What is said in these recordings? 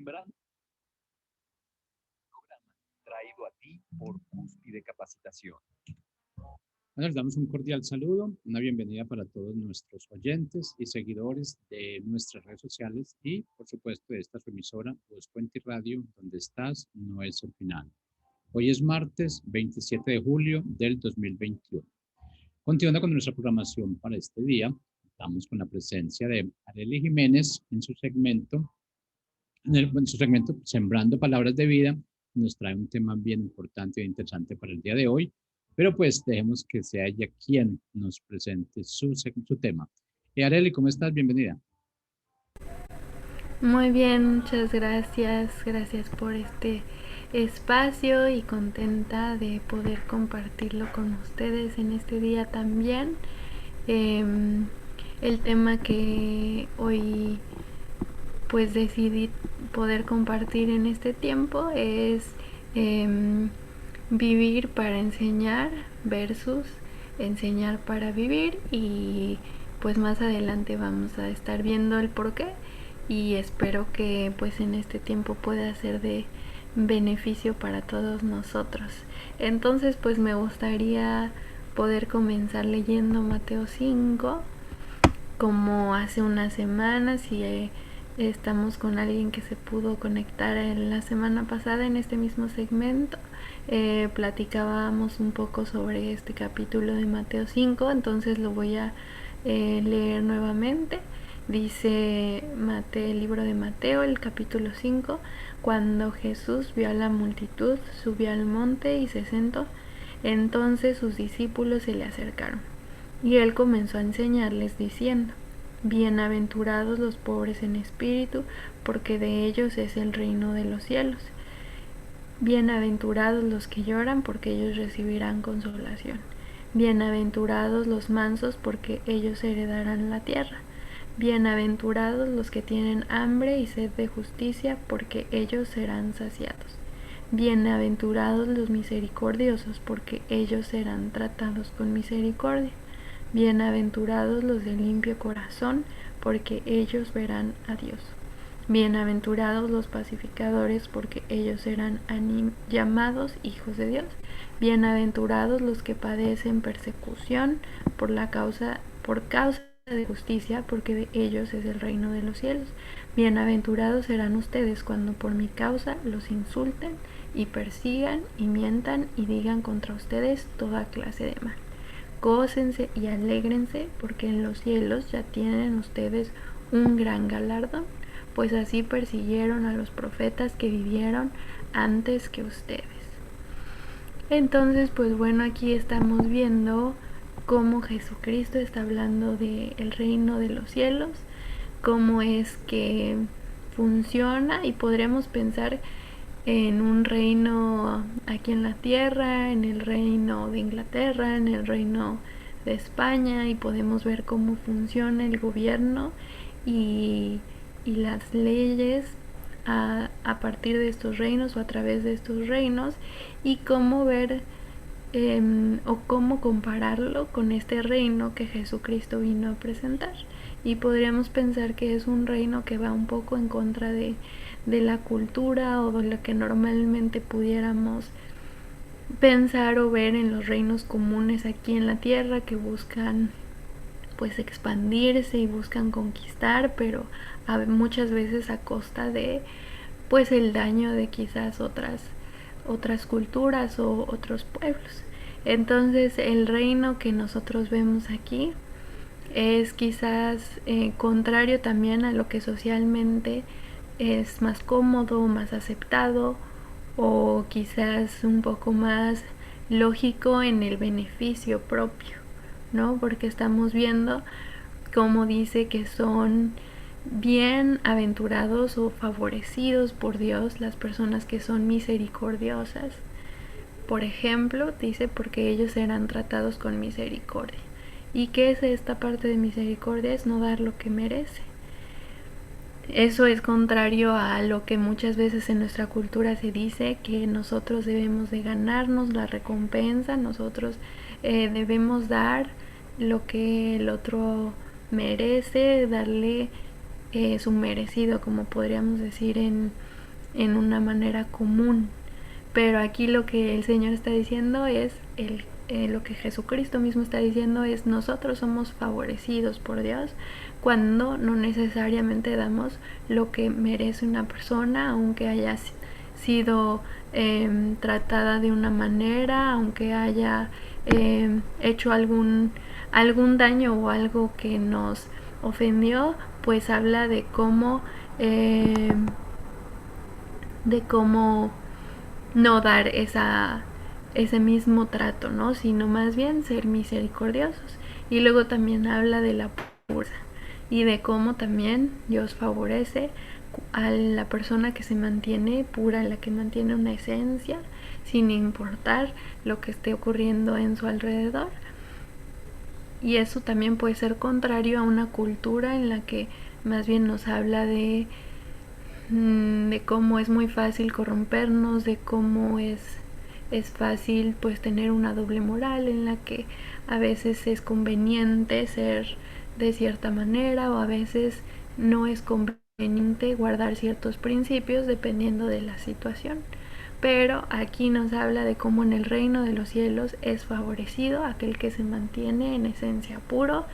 Gran programa traído a ti por Cúspide Capacitación. Bueno, les damos un cordial saludo, una bienvenida para todos nuestros oyentes y seguidores de nuestras redes sociales y, por supuesto, de esta su emisora, Voz Puente Radio, donde estás, no es el final. Hoy es martes 27 de julio del 2021. Continuando con nuestra programación para este día, estamos con la presencia de Arely Jiménez en su segmento Sembrando Palabras de Vida. Nos trae un tema bien importante e interesante para el día de hoy, pero pues dejemos que sea ella quien nos presente su tema. Arely, ¿cómo estás? Bienvenida. Muy bien, muchas gracias. Gracias por este espacio y contenta de poder compartirlo con ustedes en este día también. Eh, el tema que hoy pues decidí poder compartir en este tiempo es vivir para enseñar versus enseñar para vivir, y pues más adelante vamos a estar viendo el porqué, y espero que pues en este tiempo pueda ser de beneficio para todos nosotros. Entonces pues me gustaría poder comenzar leyendo Mateo 5 como hace unas semanas, y estamos con alguien que se pudo conectar en la semana pasada en este mismo segmento. Platicábamos un poco sobre este capítulo de Mateo 5, entonces lo voy a leer nuevamente. Dice el libro de Mateo, el capítulo 5: cuando Jesús vio a la multitud, subió al monte y se sentó. Entonces sus discípulos se le acercaron, y él comenzó a enseñarles diciendo: bienaventurados los pobres en espíritu, porque de ellos es el reino de los cielos. Bienaventurados los que lloran, porque ellos recibirán consolación. Bienaventurados los mansos, porque ellos heredarán la tierra. Bienaventurados los que tienen hambre y sed de justicia, porque ellos serán saciados. Bienaventurados los misericordiosos, porque ellos serán tratados con misericordia. Bienaventurados los de limpio corazón, porque ellos verán a Dios. Bienaventurados los pacificadores, porque ellos serán llamados hijos de Dios. Bienaventurados los que padecen persecución por causa de justicia, porque de ellos es el reino de los cielos. Bienaventurados serán ustedes cuando por mi causa los insulten y persigan y mientan y digan contra ustedes toda clase de mal. Gócense y alégrense, porque en los cielos ya tienen ustedes un gran galardón, pues así persiguieron a los profetas que vivieron antes que ustedes. Entonces, pues bueno, aquí estamos viendo cómo Jesucristo está hablando del reino de los cielos, cómo es que funciona, y podremos pensar en un reino aquí en la tierra, en el reino de Inglaterra, en el reino de España, y podemos ver cómo funciona el gobierno y, y las leyes a partir de estos reinos o a través de estos reinos, y cómo ver o cómo compararlo con este reino que Jesucristo vino a presentar. Y podríamos pensar que es un reino que va un poco en contra de la cultura o de lo que normalmente pudiéramos pensar o ver en los reinos comunes aquí en la tierra, que buscan pues expandirse y buscan conquistar, pero muchas veces a costa de pues el daño de quizás otras culturas o otros pueblos. Entonces el reino que nosotros vemos aquí es quizás contrario también a lo que socialmente es más cómodo, más aceptado, o quizás un poco más lógico en el beneficio propio, ¿no? Porque estamos viendo cómo dice que son bienaventurados o favorecidos por Dios las personas que son misericordiosas. Por ejemplo, dice porque ellos serán tratados con misericordia. ¿Y qué es esta parte de misericordia? Es no dar lo que merece. Eso es contrario a lo que muchas veces en nuestra cultura se dice, que nosotros debemos de ganarnos la recompensa, nosotros debemos dar lo que el otro merece, darle su merecido, como podríamos decir en una manera común. Pero aquí lo que el Señor está diciendo es lo que Jesucristo mismo está diciendo es: nosotros somos favorecidos por Dios cuando no necesariamente damos lo que merece una persona, aunque haya sido tratada de una manera, aunque haya hecho algún daño o algo que nos ofendió. Pues habla de cómo no dar ese mismo trato, ¿no? Sino más bien ser misericordiosos. Y luego también habla de la pureza y de cómo también Dios favorece a la persona que se mantiene pura, la que mantiene una esencia sin importar lo que esté ocurriendo en su alrededor. Y eso también puede ser contrario a una cultura en la que más bien nos habla de cómo es muy fácil corrompernos, de cómo es fácil pues tener una doble moral en la que a veces es conveniente ser de cierta manera o a veces no es conveniente guardar ciertos principios dependiendo de la situación. Pero aquí nos habla de cómo en el reino de los cielos es favorecido aquel que se mantiene en esencia puro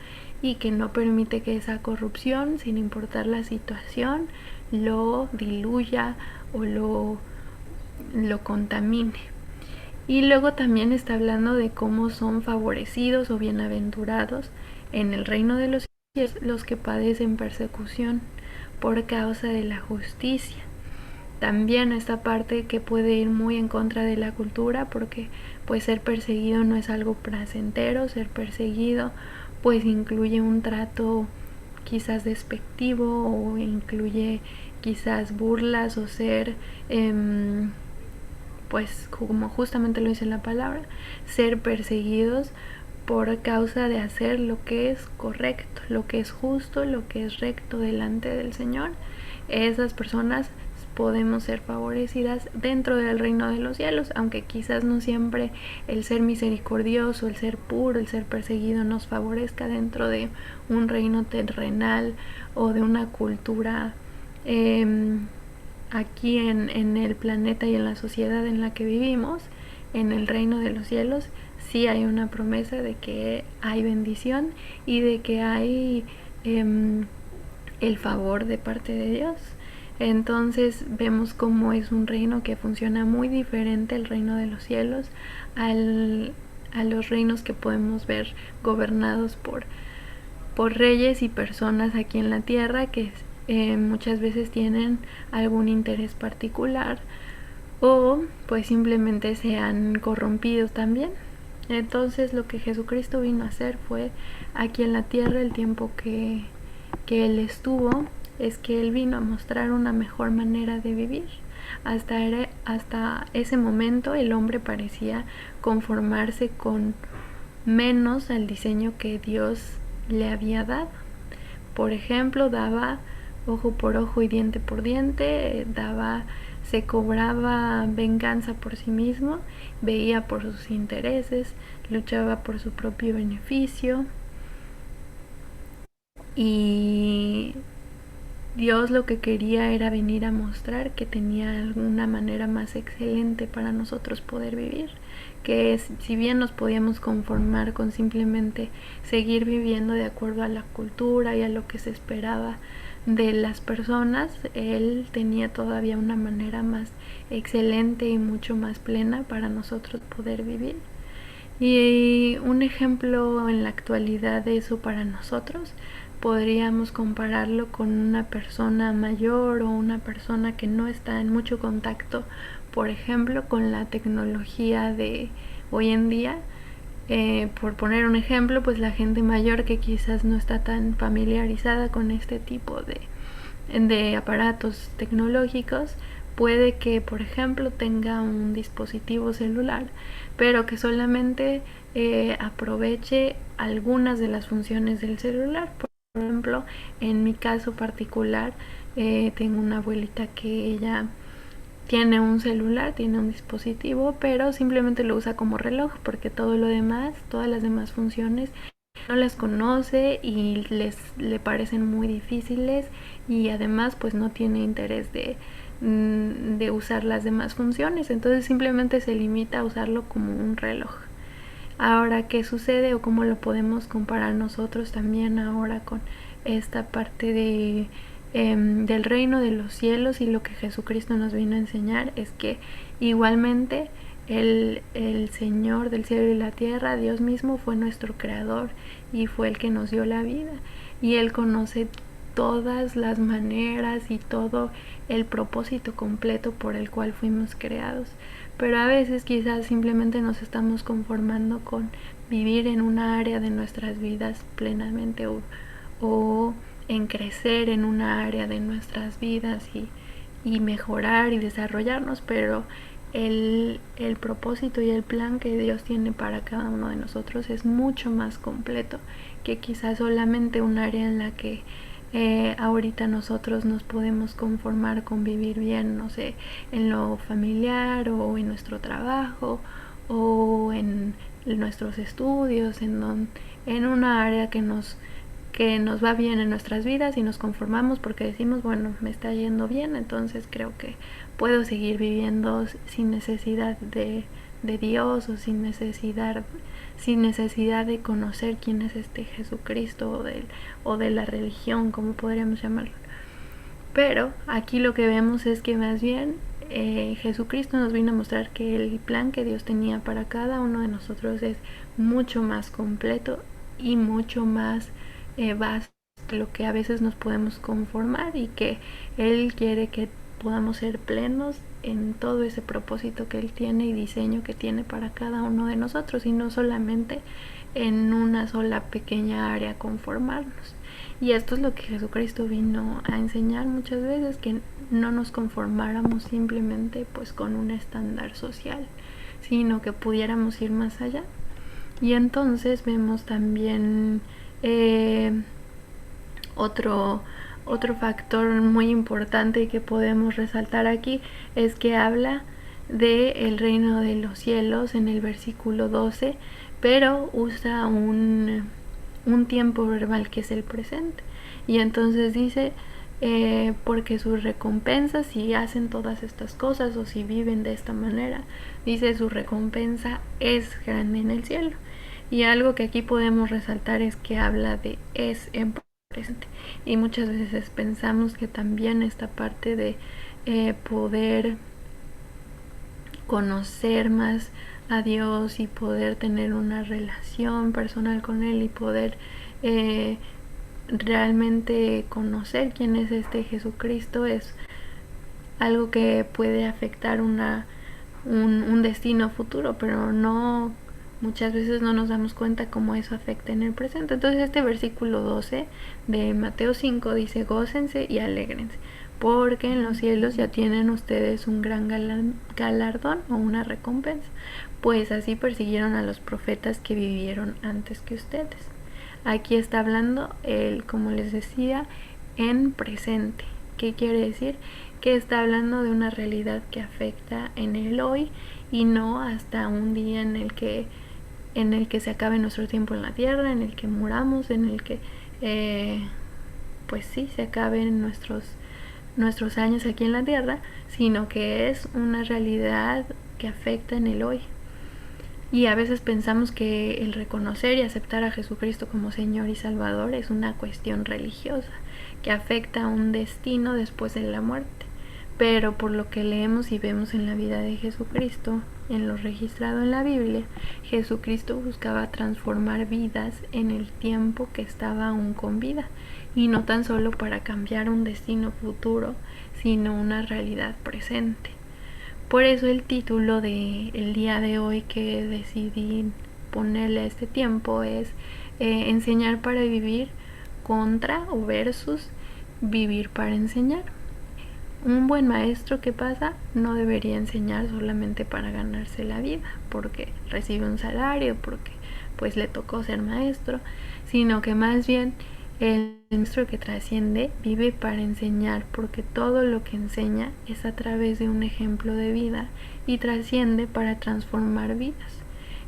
y que no permite que esa corrupción, sin importar la situación, lo diluya o lo contamine. Y luego también está hablando de cómo son favorecidos o bienaventurados en el reino de los cielos los que padecen persecución por causa de la justicia. También esta parte que puede ir muy en contra de la cultura, porque pues ser perseguido no es algo placentero. Ser perseguido pues incluye un trato quizás despectivo o incluye quizás burlas o ser pues como justamente lo dice la palabra, ser perseguidos por causa de hacer lo que es correcto, lo que es justo, lo que es recto delante del Señor. Esas personas podemos ser favorecidas dentro del reino de los cielos, aunque quizás no siempre el ser misericordioso, el ser puro, el ser perseguido nos favorezca dentro de un reino terrenal o de una cultura aquí en el planeta y en la sociedad en la que vivimos. En el reino de los cielos sí hay una promesa de que hay bendición y de que hay el favor de parte de Dios. Entonces vemos cómo es un reino que funciona muy diferente, el reino de los cielos, a los reinos que podemos ver gobernados por reyes y personas aquí en la tierra que muchas veces tienen algún interés particular o pues simplemente se han corrompido también. Entonces lo que Jesucristo vino a hacer fue aquí en la tierra el tiempo que Él estuvo, es que Él vino a mostrar una mejor manera de vivir. Hasta ese momento el hombre parecía conformarse con menos al diseño que Dios le había dado. Por ejemplo, daba ojo por ojo y diente por diente, se cobraba venganza por sí mismo, veía por sus intereses, luchaba por su propio beneficio. Y Dios lo que quería era venir a mostrar que tenía alguna manera más excelente para nosotros poder vivir, que es, si bien nos podíamos conformar con simplemente seguir viviendo de acuerdo a la cultura y a lo que se esperaba de las personas, Él tenía todavía una manera más excelente y mucho más plena para nosotros poder vivir. Y un ejemplo en la actualidad de eso para nosotros podríamos compararlo con una persona mayor o una persona que no está en mucho contacto, por ejemplo, con la tecnología de hoy en día. Por poner un ejemplo, pues la gente mayor que quizás no está tan familiarizada con este tipo de aparatos tecnológicos, puede que, por ejemplo, tenga un dispositivo celular, pero que solamente aproveche algunas de las funciones del celular. Por ejemplo, en mi caso particular, tengo una abuelita que ella tiene un celular, tiene un dispositivo, pero simplemente lo usa como reloj, porque todo lo demás, todas las demás funciones, no las conoce y le parecen muy difíciles, y además pues no tiene interés de de usar las demás funciones. Entonces simplemente se limita a usarlo como un reloj. Ahora, ¿qué sucede o cómo lo podemos comparar nosotros también ahora con esta parte del reino de los cielos? Y lo que Jesucristo nos vino a enseñar es que igualmente el Señor del cielo y la tierra, Dios mismo, fue nuestro creador y fue el que nos dio la vida, y Él conoce todas las maneras y todo el propósito completo por el cual fuimos creados. Pero a veces quizás simplemente nos estamos conformando con vivir en una área de nuestras vidas plenamente, o en crecer en una área de nuestras vidas y mejorar y desarrollarnos, pero el propósito y el plan que Dios tiene para cada uno de nosotros es mucho más completo que quizás solamente un área en la que ahorita nosotros nos podemos conformar con vivir bien, no sé, en lo familiar o en nuestro trabajo o en nuestros estudios, en una área que nos va bien en nuestras vidas y nos conformamos porque decimos, bueno, me está yendo bien, entonces creo que puedo seguir viviendo sin necesidad de Dios, o sin necesidad de conocer quién es este Jesucristo, o de la religión, como podríamos llamarlo. Pero aquí lo que vemos es que más bien Jesucristo nos vino a mostrar que el plan que Dios tenía para cada uno de nosotros es mucho más completo y mucho más vasto de lo que a veces nos podemos conformar, y que Él quiere que podamos ser plenos en todo ese propósito que Él tiene y diseño que tiene para cada uno de nosotros, y no solamente en una sola pequeña área conformarnos. Y esto es lo que Jesucristo vino a enseñar muchas veces, que no nos conformáramos simplemente pues con un estándar social, sino que pudiéramos ir más allá. Y entonces vemos también otro factor muy importante que podemos resaltar aquí, es que habla del reino de los cielos en el versículo 12, pero usa un tiempo verbal que es el presente. Y entonces dice, porque su recompensa, si hacen todas estas cosas o si viven de esta manera, dice, su recompensa es grande en el cielo. Y algo que aquí podemos resaltar es que habla de es en presente. Y muchas veces pensamos que también esta parte de poder conocer más a Dios y poder tener una relación personal con Él y poder realmente conocer quién es este Jesucristo es algo que puede afectar un destino futuro, pero no, muchas veces no nos damos cuenta cómo eso afecta en el presente. Entonces este versículo 12 de Mateo 5 dice, gócense y alégrense, porque en los cielos ya tienen ustedes un gran galardón o una recompensa, pues así persiguieron a los profetas que vivieron antes que ustedes. Aquí está hablando, como les decía, en presente. ¿Qué quiere decir? Que está hablando de una realidad que afecta en el hoy, y no hasta un día en el que se acabe nuestro tiempo en la tierra, en el que muramos, en el que pues sí, se acaben nuestros años aquí en la tierra, sino que es una realidad que afecta en el hoy. Y a veces pensamos que el reconocer y aceptar a Jesucristo como Señor y Salvador es una cuestión religiosa, que afecta a un destino después de la muerte. Pero por lo que leemos y vemos en la vida de Jesucristo, en lo registrado en la Biblia, Jesucristo buscaba transformar vidas en el tiempo que estaba aún con vida, y no tan solo para cambiar un destino futuro, sino una realidad presente. Por eso el título del día de hoy que decidí ponerle a este tiempo es enseñar para vivir contra o versus vivir para enseñar. Un buen maestro, ¿qué pasa? No debería enseñar solamente para ganarse la vida, porque recibe un salario, porque pues le tocó ser maestro, sino que más bien el maestro que trasciende vive para enseñar, porque todo lo que enseña es a través de un ejemplo de vida y trasciende para transformar vidas.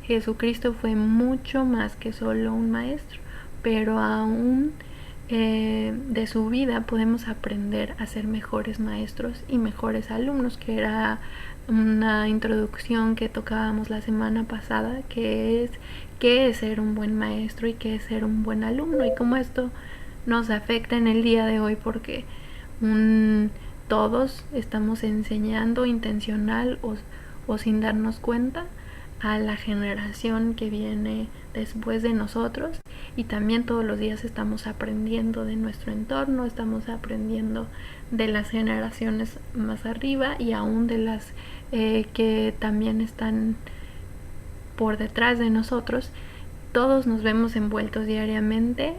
Jesucristo fue mucho más que solo un maestro, pero aún de su vida podemos aprender a ser mejores maestros y mejores alumnos, que era una introducción que tocábamos la semana pasada, que es qué es ser un buen maestro y qué es ser un buen alumno, y cómo esto nos afecta en el día de hoy, porque todos estamos enseñando intencional o sin darnos cuenta a la generación que viene después de nosotros, y también todos los días estamos aprendiendo de nuestro entorno, estamos aprendiendo de las generaciones más arriba y aún de las que también están por detrás de nosotros. Todos nos vemos envueltos diariamente,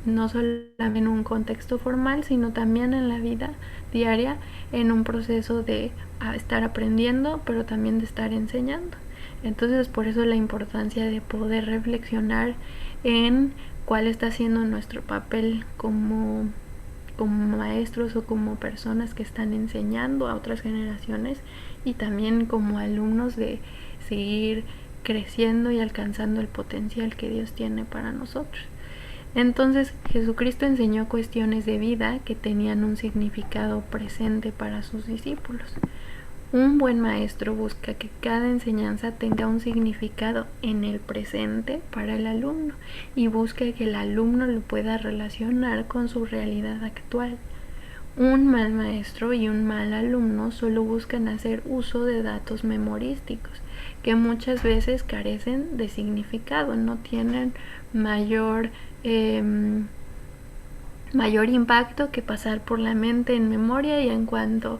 no solo en un contexto formal, sino también en la vida diaria, en un proceso de estar aprendiendo, pero también de estar enseñando. Entonces, por eso la importancia de poder reflexionar en cuál está siendo nuestro papel como maestros o como personas que están enseñando a otras generaciones, y también como alumnos de seguir creciendo y alcanzando el potencial que Dios tiene para nosotros. Entonces, Jesucristo enseñó cuestiones de vida que tenían un significado presente para sus discípulos. Un buen maestro busca que cada enseñanza tenga un significado en el presente para el alumno, y busca que el alumno lo pueda relacionar con su realidad actual. Un mal maestro y un mal alumno solo buscan hacer uso de datos memorísticos que muchas veces carecen de significado, no tienen mayor impacto que pasar por la mente en memoria, y en cuanto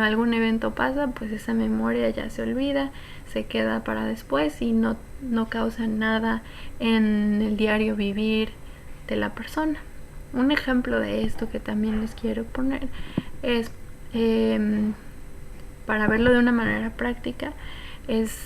algún evento pasa, pues esa memoria ya se olvida, se queda para después y no causa nada en el diario vivir de la persona. Un ejemplo de esto que también les quiero poner es, para verlo de una manera práctica, es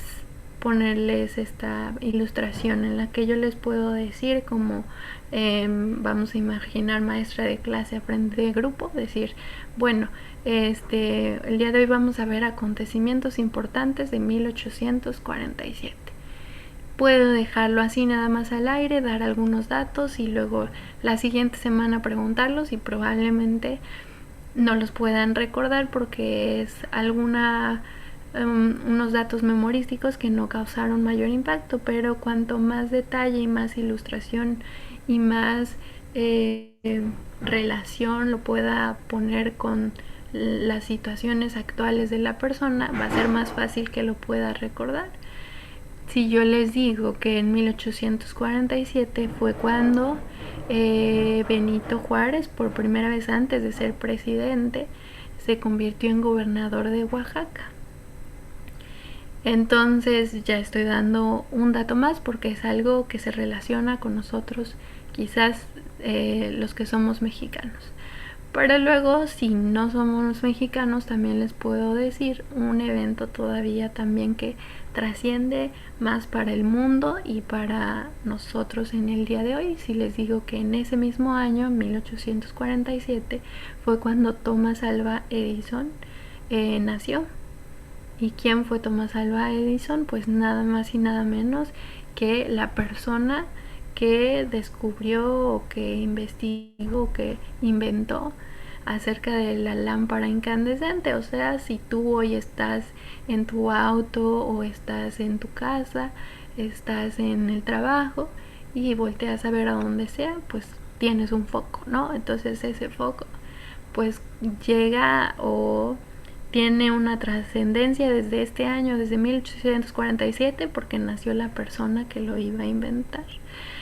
ponerles esta ilustración en la que yo les puedo decir como vamos a imaginar maestra de clase, aprende de grupo, decir, bueno, el día de hoy vamos a ver acontecimientos importantes de 1847. Puedo dejarlo así nada más al aire, dar algunos datos y luego la siguiente semana preguntarlos, y probablemente no los puedan recordar porque es unos datos memorísticos que no causaron mayor impacto, pero cuanto más detalle y más ilustración y más relación lo pueda poner con las situaciones actuales de la persona, va a ser más fácil que lo pueda recordar. Si yo les digo que en 1847 fue cuando Benito Juárez, por primera vez antes de ser presidente, se convirtió en gobernador de Oaxaca. Entonces ya estoy dando un dato más porque es algo que se relaciona con nosotros, quizás los que somos mexicanos. Pero luego, si no somos mexicanos, también les puedo decir un evento todavía también que trasciende más para el mundo y para nosotros en el día de hoy. Si les digo que en ese mismo año, 1847, fue cuando Thomas Alva Edison nació. ¿Y quién fue Thomas Alva Edison? Pues nada más y nada menos que la persona que descubrió o que investigó o que inventó acerca de la lámpara incandescente. O sea, si tú hoy estás en tu auto o estás en tu casa, estás en el trabajo y volteas a ver a donde sea, pues tienes un foco, ¿no? Entonces ese foco pues llega o tiene una trascendencia desde este año, desde 1847, porque nació la persona que lo iba a inventar.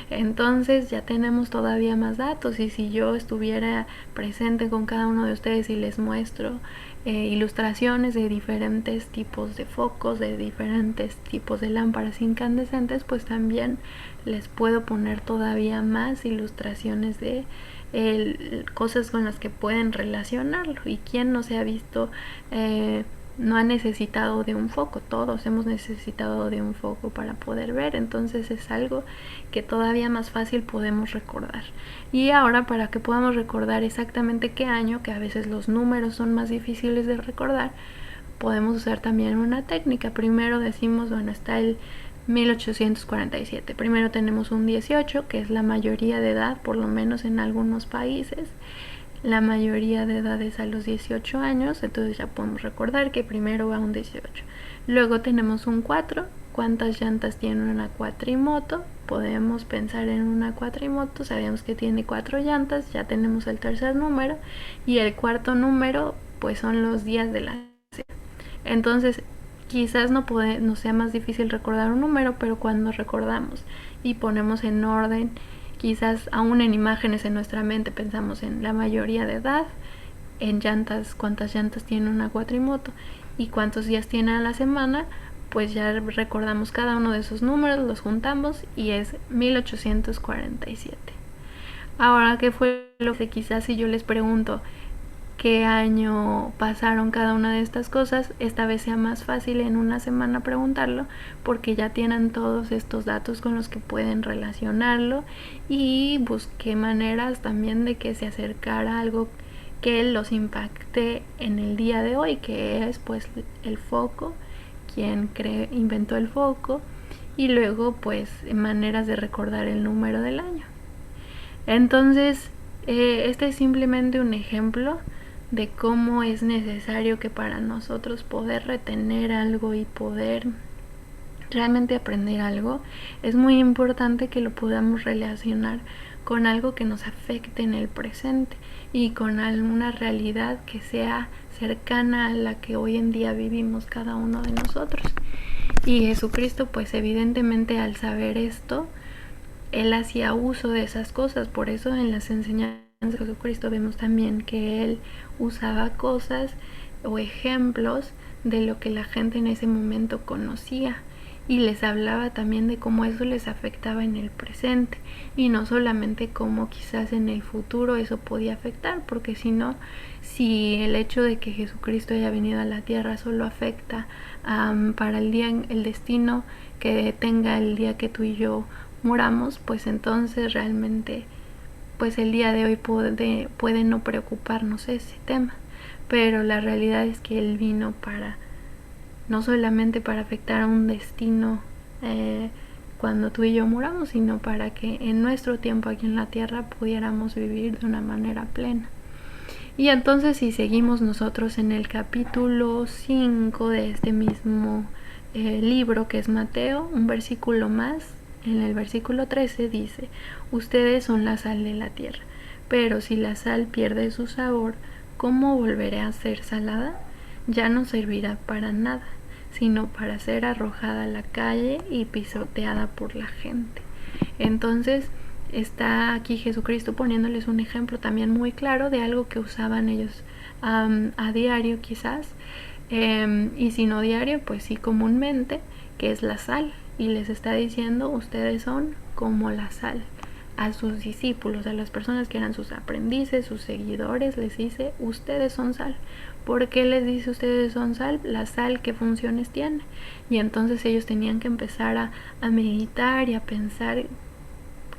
Entonces ya tenemos todavía más datos, y si yo estuviera presente con cada uno de ustedes y les muestro ilustraciones de diferentes tipos de focos, de diferentes tipos de lámparas incandescentes, pues también les puedo poner todavía más ilustraciones de cosas con las que pueden relacionarlo. Y quién no se ha visto no ha necesitado de un foco, todos hemos necesitado de un foco para poder ver. Entonces es algo que todavía más fácil podemos recordar. Y ahora, para que podamos recordar exactamente qué año, que a veces los números son más difíciles de recordar, podemos usar también una técnica. Primero decimos, bueno, está el 1847. Primero tenemos un 18, que es la mayoría de edad, por lo menos en algunos países. La mayoría de edad es a los 18 años, entonces ya podemos recordar que primero va un 18. Luego tenemos un 4. ¿Cuántas llantas tiene una cuatrimoto? Podemos pensar en una cuatrimoto, sabemos que tiene 4 llantas, ya tenemos el tercer número, y el cuarto número pues son los días de la semana. Entonces quizás no sea más difícil recordar un número, pero cuando recordamos y ponemos en orden, quizás aún en imágenes en nuestra mente pensamos en la mayoría de edad, en llantas, cuántas llantas tiene una cuatrimoto y cuántos días tiene a la semana, pues ya recordamos cada uno de esos números, los juntamos y es 1847. Ahora, ¿qué fue lo que quizás si yo les pregunto qué año pasaron cada una de estas cosas, esta vez sea más fácil en una semana preguntarlo, porque ya tienen todos estos datos con los que pueden relacionarlo, y busqué maneras también de que se acercara algo que los impacte en el día de hoy, que es pues el foco, quien inventó el foco, y luego pues maneras de recordar el número del año. Entonces este es simplemente un ejemplo de cómo es necesario que para nosotros poder retener algo y poder realmente aprender algo, es muy importante que lo podamos relacionar con algo que nos afecte en el presente y con alguna realidad que sea cercana a la que hoy en día vivimos cada uno de nosotros. Y Jesucristo, pues evidentemente al saber esto, él hacía uso de esas cosas. Por eso en las enseñanzas de Jesucristo vemos también que él usaba cosas o ejemplos de lo que la gente en ese momento conocía, y les hablaba también de cómo eso les afectaba en el presente y no solamente cómo quizás en el futuro eso podía afectar, porque si el hecho de que Jesucristo haya venido a la tierra solo afecta para el destino que tenga el día que tú y yo muramos, pues entonces realmente pues el día de hoy puede no preocuparnos ese tema, pero la realidad es que él vino no solamente para afectar a un destino cuando tú y yo muramos, sino para que en nuestro tiempo aquí en la tierra pudiéramos vivir de una manera plena. Y entonces si seguimos nosotros en el capítulo 5 de este mismo libro que es Mateo, un versículo más, en el versículo 13 dice: ustedes son la sal de la tierra, pero si la sal pierde su sabor, ¿cómo volverá a ser salada? Ya no servirá para nada, sino para ser arrojada a la calle y pisoteada por la gente. Entonces está aquí Jesucristo poniéndoles un ejemplo también muy claro de algo que usaban ellos a diario quizás, y si no diario, pues sí comúnmente, que es la sal, y les está diciendo: ustedes son como la sal. A sus discípulos, a las personas que eran sus aprendices, sus seguidores, les dice: ustedes son sal. ¿Por qué les dice ustedes son sal? La sal, ¿qué funciones tiene? Y entonces ellos tenían que empezar a meditar y a pensar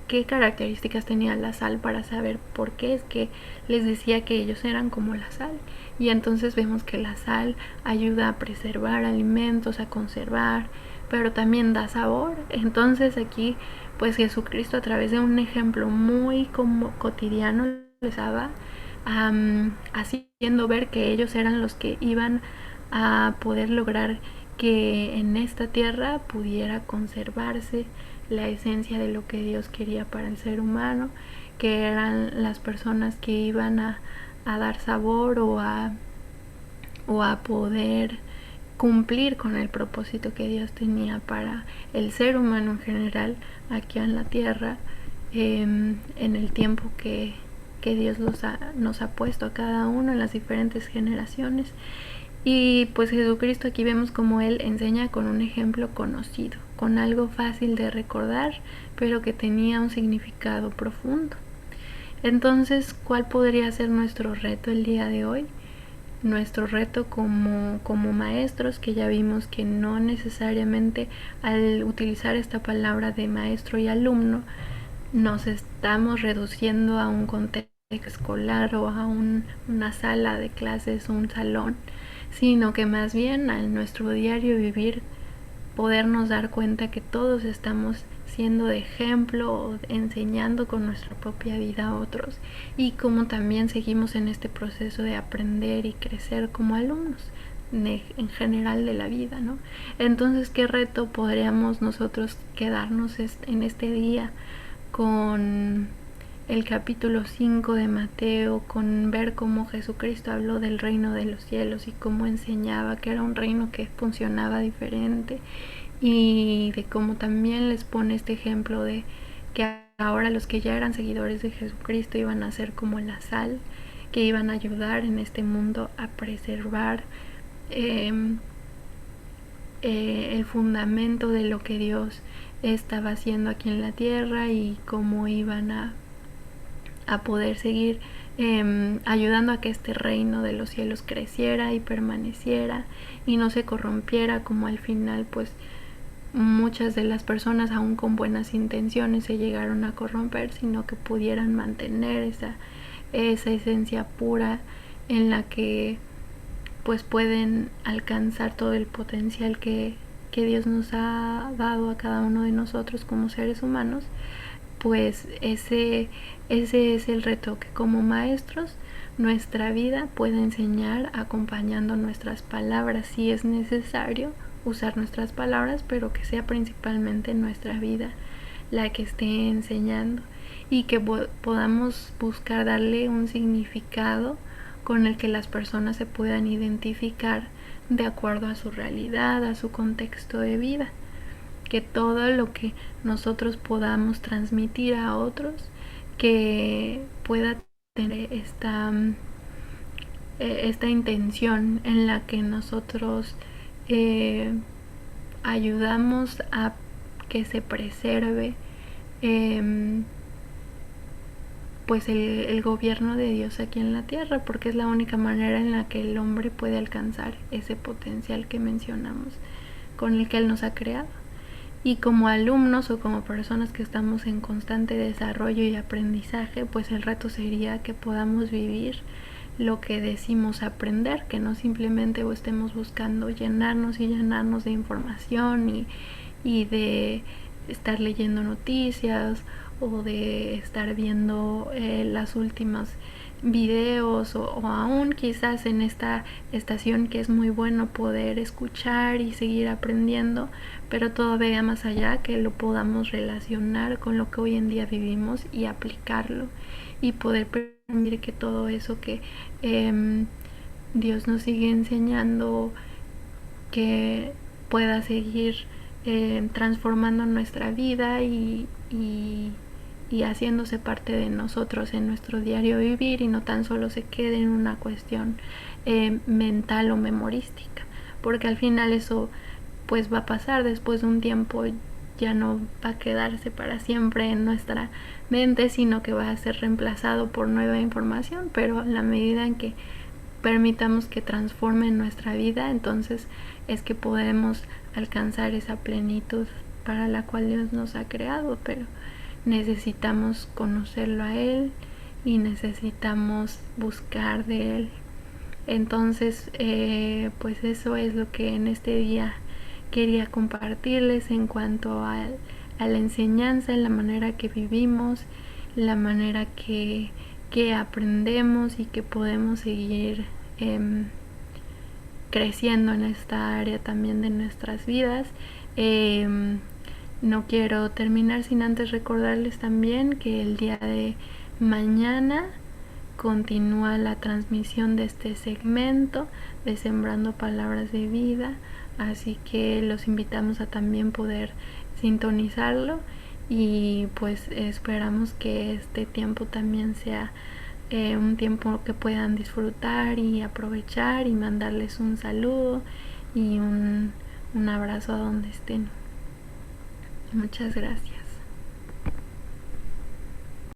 qué características tenía la sal para saber por qué es que les decía que ellos eran como la sal. Y entonces vemos que la sal ayuda a preservar alimentos, a conservar, pero también da sabor. Entonces aquí pues Jesucristo, a través de un ejemplo muy cotidiano, les daba haciendo ver que ellos eran los que iban a poder lograr que en esta tierra pudiera conservarse la esencia de lo que Dios quería para el ser humano, que eran las personas que iban a dar sabor o a poder cumplir con el propósito que Dios tenía para el ser humano en general aquí en la tierra, en el tiempo que Dios nos ha puesto a cada uno en las diferentes generaciones. Y pues Jesucristo aquí vemos como él enseña con un ejemplo conocido, con algo fácil de recordar, pero que tenía un significado profundo. Entonces, ¿cuál podría ser nuestro reto el día de hoy? Nuestro reto como maestros, que ya vimos que no necesariamente al utilizar esta palabra de maestro y alumno nos estamos reduciendo a un contexto escolar o a una sala de clases o un salón, sino que más bien a nuestro diario vivir podernos dar cuenta que todos estamos siendo de ejemplo o enseñando con nuestra propia vida a otros, y como también seguimos en este proceso de aprender y crecer como alumnos en general de la vida, ¿no? Entonces, ¿qué reto podríamos nosotros quedarnos en este día con el capítulo 5 de Mateo, con ver cómo Jesucristo habló del reino de los cielos y cómo enseñaba que era un reino que funcionaba diferente, y de cómo también les pone este ejemplo de que ahora los que ya eran seguidores de Jesucristo iban a ser como la sal, que iban a ayudar en este mundo a preservar el fundamento de lo que Dios estaba haciendo aquí en la tierra, y cómo iban a poder seguir ayudando a que este reino de los cielos creciera y permaneciera y no se corrompiera, como al final pues muchas de las personas aún con buenas intenciones se llegaron a corromper, sino que pudieran mantener esa esencia pura en la que pues pueden alcanzar todo el potencial que Dios nos ha dado a cada uno de nosotros como seres humanos. Pues ese es el reto, que como maestros nuestra vida pueda enseñar acompañando nuestras palabras, si es necesario usar nuestras palabras, pero que sea principalmente nuestra vida la que esté enseñando, y que podamos buscar darle un significado con el que las personas se puedan identificar de acuerdo a su realidad, a su contexto de vida. Que todo lo que nosotros podamos transmitir a otros, que pueda tener esta intención en la que nosotros ayudamos a que se preserve pues el gobierno de Dios aquí en la tierra, porque es la única manera en la que el hombre puede alcanzar ese potencial que mencionamos, con el que Él nos ha creado. Y como alumnos o como personas que estamos en constante desarrollo y aprendizaje, pues el reto sería que podamos vivir lo que decimos aprender, que no simplemente estemos buscando llenarnos y llenarnos de información y de estar leyendo noticias o de estar viendo las últimas videos, o aún quizás en esta estación que es muy bueno poder escuchar y seguir aprendiendo, pero todavía más allá, que lo podamos relacionar con lo que hoy en día vivimos y aplicarlo, y poder permitir que todo eso que Dios nos sigue enseñando, que pueda seguir transformando nuestra vida y haciéndose parte de nosotros en nuestro diario vivir, y no tan solo se quede en una cuestión mental o memorística, porque al final eso pues va a pasar después de un tiempo, ya no va a quedarse para siempre en nuestra mente, sino que va a ser reemplazado por nueva información, pero en la medida en que permitamos que transforme nuestra vida, entonces es que podemos alcanzar esa plenitud para la cual Dios nos ha creado. Pero necesitamos conocerlo a Él y necesitamos buscar de Él. Entonces pues eso es lo que en este día quería compartirles en cuanto a la enseñanza, en la manera que vivimos, la manera que aprendemos y que podemos seguir creciendo en esta área también de nuestras vidas. No quiero terminar sin antes recordarles también que el día de mañana continúa la transmisión de este segmento de Sembrando Palabras de Vida, así que los invitamos a también poder sintonizarlo, y pues esperamos que este tiempo también sea un tiempo que puedan disfrutar y aprovechar, y mandarles un saludo y un abrazo a donde estén. Muchas gracias.